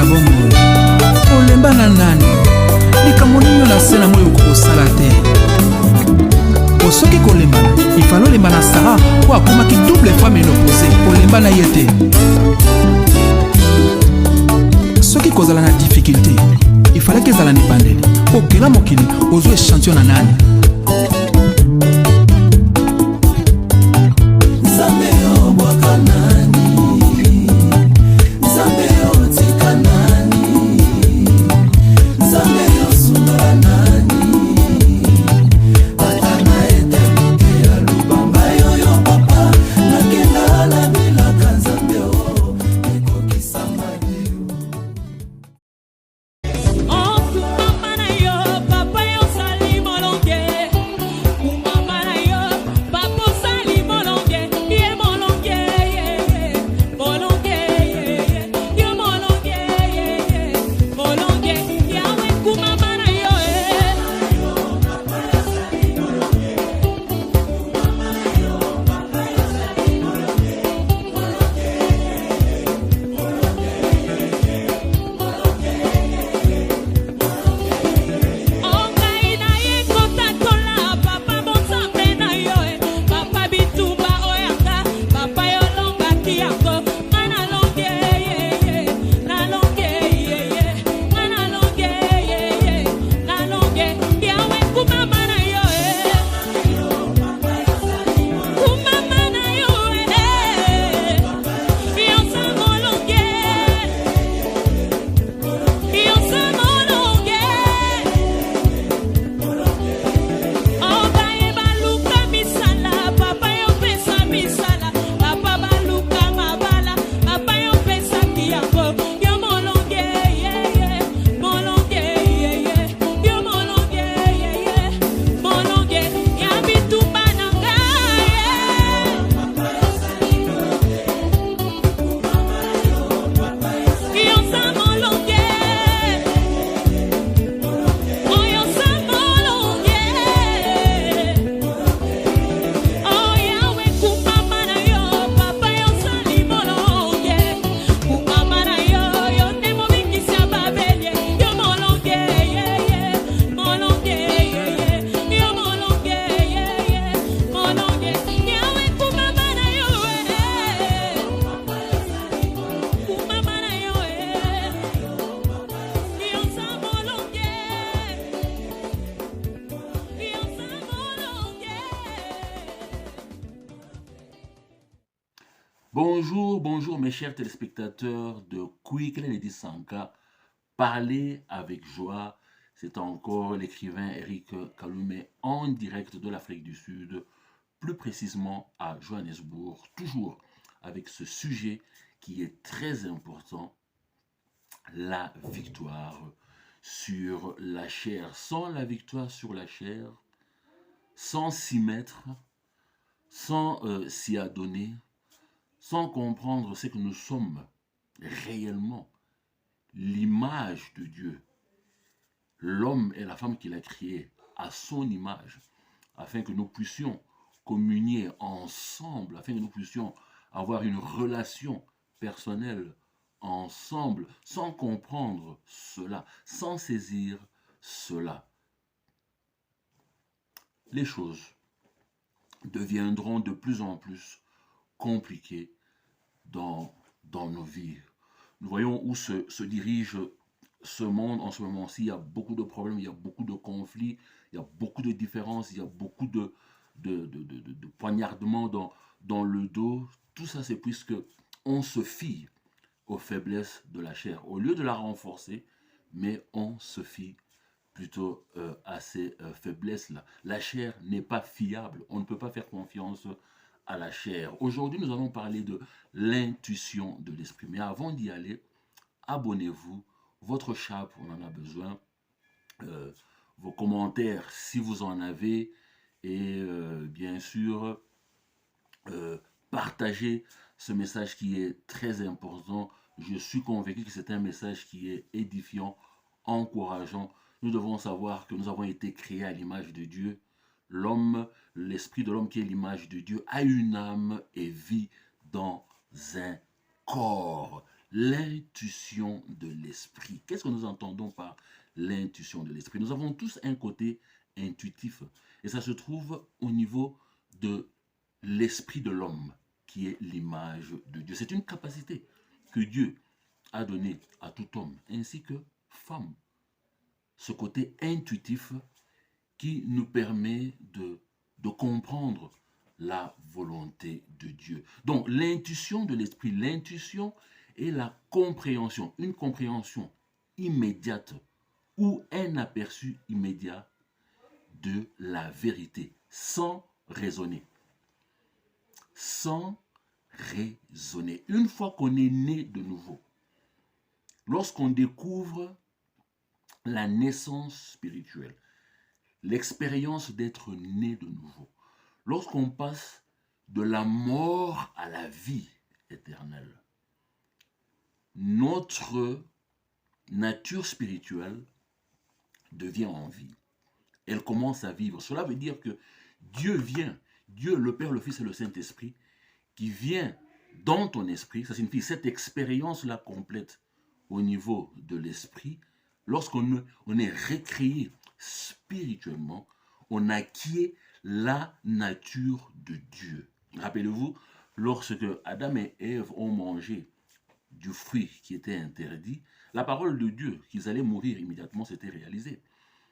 bomoi olemba na nani likambo nini yo na se na moi okosala te soki kolembana ifalo olemba na Sara po akomaki double fois ménopause olemba na ye te soki kozala na difficulté ifalaki ezala na ebandeli okela mokili ozwa échantillon na nani Bonjour mes chers téléspectateurs de Quick Lady Sanka. Parler avec joie, c'est encore l'écrivain Eric Kalume en direct de l'Afrique du Sud, plus précisément à Johannesburg, toujours avec ce sujet qui est très important, la victoire sur la chair. Sans la victoire sur la chair, sans s'y mettre, sans s'y adonner, sans comprendre ce que nous sommes réellement, l'image de Dieu, l'homme et la femme qu'il a créés à son image, afin que nous puissions communier ensemble, afin que nous puissions avoir une relation personnelle ensemble, sans comprendre cela, sans saisir cela. Les choses deviendront de plus en plus compliquées dans nos vies. Nous voyons où se dirige ce monde en ce moment-ci. Il y a beaucoup de problèmes, il y a beaucoup de conflits, il y a beaucoup de différences, il y a beaucoup de poignardements dans le dos. Tout ça, c'est puisque on se fie aux faiblesses de la chair. Au lieu de la renforcer, mais on se fie plutôt à ces faiblesses-là. La chair n'est pas fiable. On ne peut pas faire confiance à la chair. Aujourd'hui, nous allons parler de l'intuition de l'esprit. Mais avant d'y aller, abonnez-vous. Votre chape, on en a besoin. Vos commentaires, si vous en avez. Et bien sûr, partagez ce message qui est très important. Je suis convaincu que c'est un message qui est édifiant, encourageant. Nous devons savoir que nous avons été créés à l'image de Dieu. L'homme, l'esprit de l'homme qui est l'image de Dieu, a une âme et vit dans un corps. l'intuition de l'esprit. Qu'est-ce que nous entendons par l'intuition de l'esprit? Nous avons tous un côté intuitif et ça se trouve au niveau de l'esprit de l'homme qui est l'image de Dieu. C'est une capacité que Dieu a donnée à tout homme ainsi que femme. Ce côté intuitif qui nous permet de comprendre la volonté de Dieu. Donc l'intuition de l'esprit, l'intuition et la compréhension, une compréhension immédiate ou un aperçu immédiat de la vérité, sans raisonner. Sans raisonner. Une fois qu'on est né de nouveau, lorsqu'on découvre la naissance spirituelle, l'expérience d'être né de nouveau, lorsqu'on passe de la mort à la vie éternelle, notre nature spirituelle devient en vie. Elle commence à vivre. Cela veut dire que Dieu vient, Dieu le Père, le Fils et le Saint-Esprit, qui vient dans ton esprit, ça signifie cette expérience-là complète au niveau de l'esprit, lorsqu'on est récréé spirituellement, on acquiert la nature de Dieu. Rappelez-vous, lorsque Adam et Ève ont mangé du fruit qui était interdit, la parole de Dieu qu'ils allaient mourir immédiatement s'était réalisée.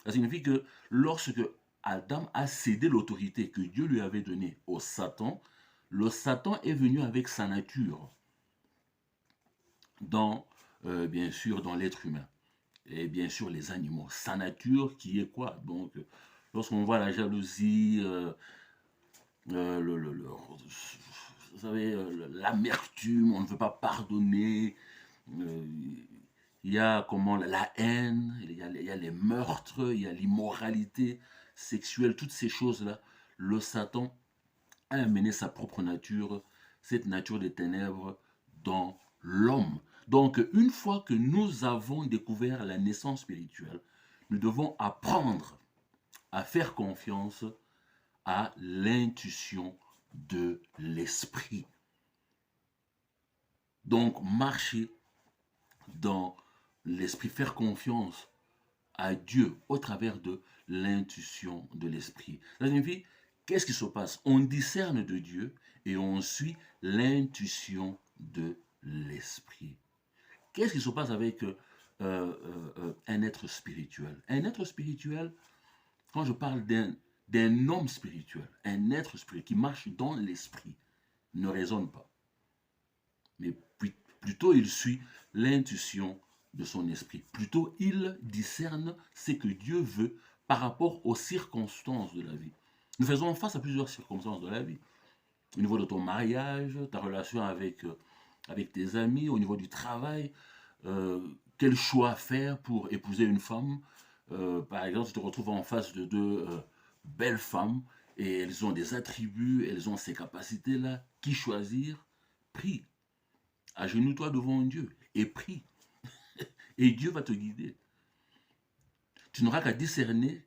Ça signifie que lorsque Adam a cédé l'autorité que Dieu lui avait donnée au Satan, le Satan est venu avec sa nature dans, bien sûr, dans l'être humain. Et bien sûr, les animaux. Sa nature qui est quoi? Donc, lorsqu'on voit la jalousie, vous savez, l'amertume, on ne veut pas pardonner, il y a comment, la haine, il y a les meurtres, il y a l'immoralité sexuelle, toutes ces choses-là. Le Satan a amené sa propre nature, cette nature des ténèbres, dans l'homme. Donc, une fois que nous avons découvert la naissance spirituelle, nous devons apprendre à faire confiance à l'intuition de l'esprit. Donc, marcher dans l'esprit, faire confiance à Dieu au travers de l'intuition de l'esprit. Ça signifie, qu'est-ce qui se passe? On discerne de Dieu et on suit l'intuition de l'esprit. Qu'est-ce qui se passe avec un être spirituel? Un être spirituel, quand je parle d'un homme spirituel, un être spirituel qui marche dans l'esprit, ne raisonne pas. Mais plutôt il suit l'intuition de son esprit. Plutôt il discerne ce que Dieu veut par rapport aux circonstances de la vie. Nous faisons face à plusieurs circonstances de la vie. Au niveau de ton mariage, ta relation avec tes amis, au niveau du travail, quel choix faire pour épouser une femme. Par exemple, tu te retrouves en face de deux belles femmes et elles ont des attributs, elles ont ces capacités-là. Qui choisir? Prie. Agenouille-toi devant Dieu et prie. Et Dieu va te guider. Tu n'auras qu'à discerner,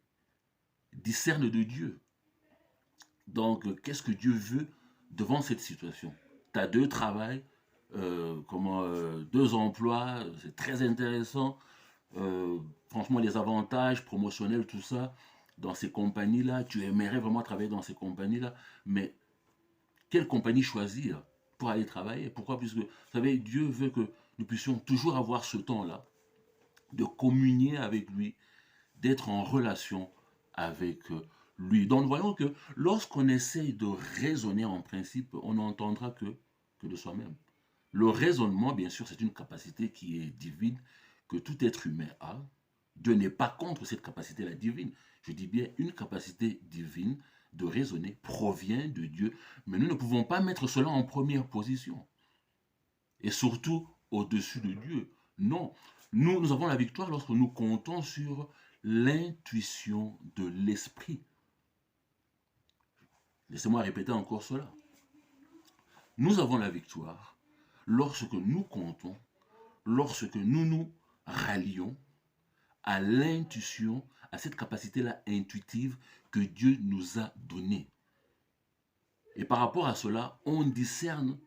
discerne de Dieu. Donc, qu'est-ce que Dieu veut devant cette situation? Tu as deux travails, deux emplois, c'est très intéressant. Franchement, les avantages promotionnels, tout ça, dans ces compagnies-là, tu aimerais vraiment travailler dans ces compagnies-là, mais quelle compagnie choisir pour aller travailler? Pourquoi? Puisque, vous savez, Dieu veut que nous puissions toujours avoir ce temps-là, de communier avec lui, d'être en relation avec lui. Donc, nous voyons que lorsqu'on essaye de raisonner en principe, on n'entendra que de soi-même. Le raisonnement, bien sûr, c'est une capacité qui est divine, que tout être humain a. Dieu n'est pas contre cette capacité-là divine. Je dis bien une capacité divine de raisonner provient de Dieu, mais nous ne pouvons pas mettre cela en première position. Et surtout au-dessus de Dieu. Non, nous avons la victoire lorsque nous comptons sur l'intuition de l'esprit. Laissez-moi répéter encore cela. Nous avons la victoire lorsque nous comptons, lorsque nous nous rallions à l'intuition, à cette capacité-là intuitive que Dieu nous a donnée. Et par rapport à cela, on discerne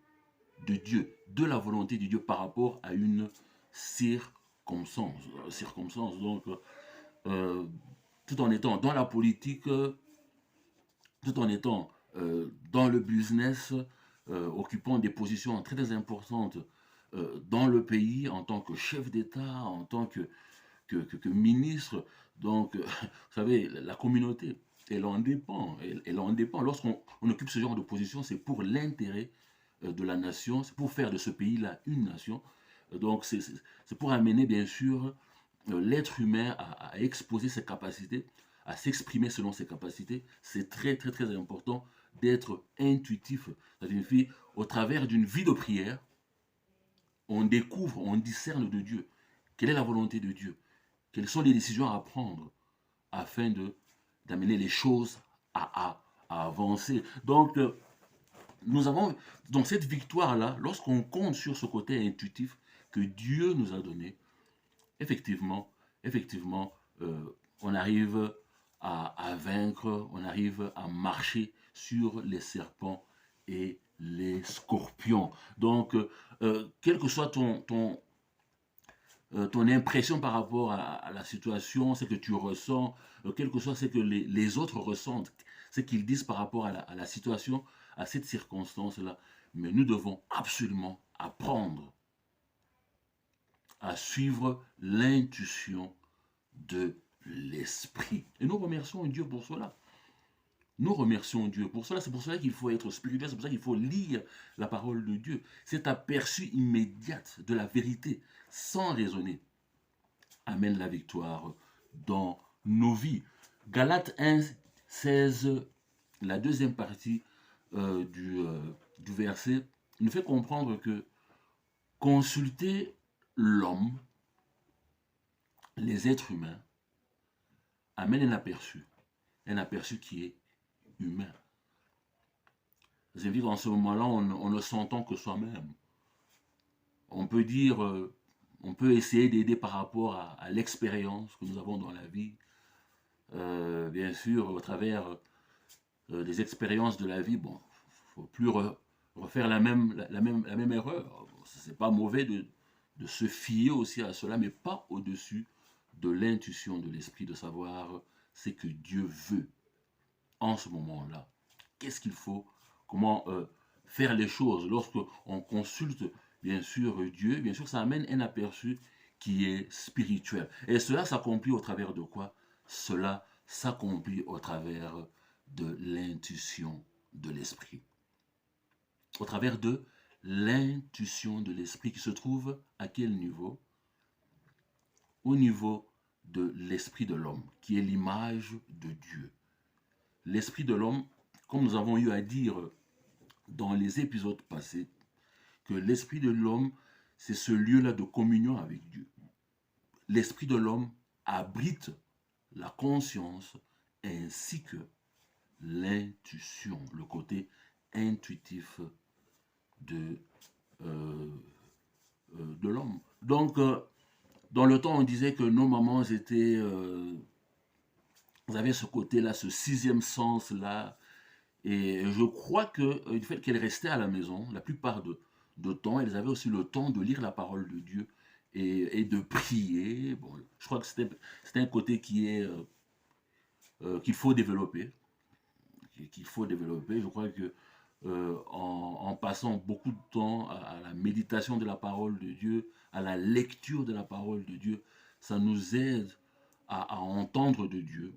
de Dieu, de la volonté de Dieu par rapport à une circonstance. Donc, euh, tout en étant dans la politique, tout en étant dans le business, occupant des positions très importantes dans le pays en tant que chef d'État, en tant que ministre. Donc, vous savez, la communauté, elle en dépend. Elle en dépend. Lorsqu'on occupe ce genre de position, c'est pour l'intérêt de la nation, c'est pour faire de ce pays-là une nation. Donc, c'est pour amener, bien sûr, l'être humain à exposer ses capacités, à s'exprimer selon ses capacités. C'est très, très, très important d'être intuitif. Ça signifie, au travers d'une vie de prière, on découvre, on discerne de Dieu. Quelle est la volonté de Dieu? Quelles sont les décisions à prendre afin d'amener les choses à avancer? Donc, nous avons, dans cette victoire-là, lorsqu'on compte sur ce côté intuitif que Dieu nous a donné, effectivement, on arrive à vaincre, on arrive à marcher sur les serpents et les scorpions. Donc, quelle que soit ton impression par rapport à la situation, ce que tu ressens, quel que soit ce que les autres ressentent, ce qu'ils disent par rapport à la situation, à cette circonstance-là, mais nous devons absolument apprendre à suivre l'intuition de l'esprit. Et nous remercions Dieu pour cela. Nous remercions Dieu pour cela. C'est pour cela qu'il faut être spirituel, c'est pour ça qu'il faut lire la parole de Dieu. Cet aperçu immédiat de la vérité, sans raisonner, amène la victoire dans nos vies. Galates 1, 16, la deuxième partie du verset, nous fait comprendre que consulter l'homme, les êtres humains, amène un aperçu qui est humain. C'est-à-dire qu'en ce moment-là, on ne s'entend que soi-même. On peut dire, on peut essayer d'aider par rapport à l'expérience que nous avons dans la vie. Bien sûr, au travers des expériences de la vie, bon, il ne faut plus refaire la même erreur. Ce n'est pas mauvais de se fier aussi à cela, mais pas au-dessus de l'intuition de l'esprit, de savoir ce que Dieu veut en ce moment-là. Qu'est-ce qu'il faut? Comment faire les choses? Lorsqu'on consulte, bien sûr, Dieu, bien sûr, ça amène un aperçu qui est spirituel. Et cela s'accomplit au travers de quoi? Cela s'accomplit au travers de l'intuition de l'esprit. Au travers de l'intuition de l'esprit qui se trouve à quel niveau? Au niveau de l'esprit de l'homme, qui est l'image de Dieu. L'esprit de l'homme, comme nous avons eu à dire dans les épisodes passés, que l'esprit de l'homme, c'est ce lieu-là de communion avec Dieu. L'esprit de l'homme abrite la conscience ainsi que l'intuition, le côté intuitif de l'homme. Donc, dans le temps, on disait que nos mamans étaient... vous avez ce côté-là, ce sixième sens-là. Et je crois que du fait qu'elles restaient à la maison, la plupart de temps, elles avaient aussi le temps de lire la parole de Dieu et de prier. Bon, je crois que c'était un côté qu'il faut développer. Je crois que en passant beaucoup de temps à la méditation de la parole de Dieu, à la lecture de la parole de Dieu, ça nous aide à entendre de Dieu,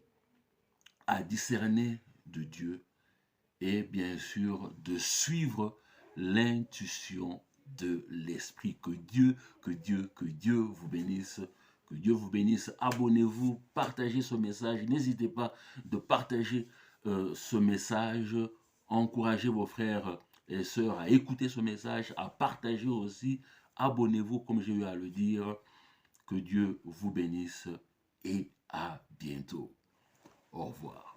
à discerner de Dieu et bien sûr de suivre l'intuition de l'esprit. Que Dieu vous bénisse. Que Dieu vous bénisse. Abonnez-vous, partagez ce message. N'hésitez pas de partager ce message. Encouragez vos frères et sœurs à écouter ce message, à partager aussi. Abonnez-vous, comme j'ai eu à le dire. Que Dieu vous bénisse et à bientôt. Au revoir.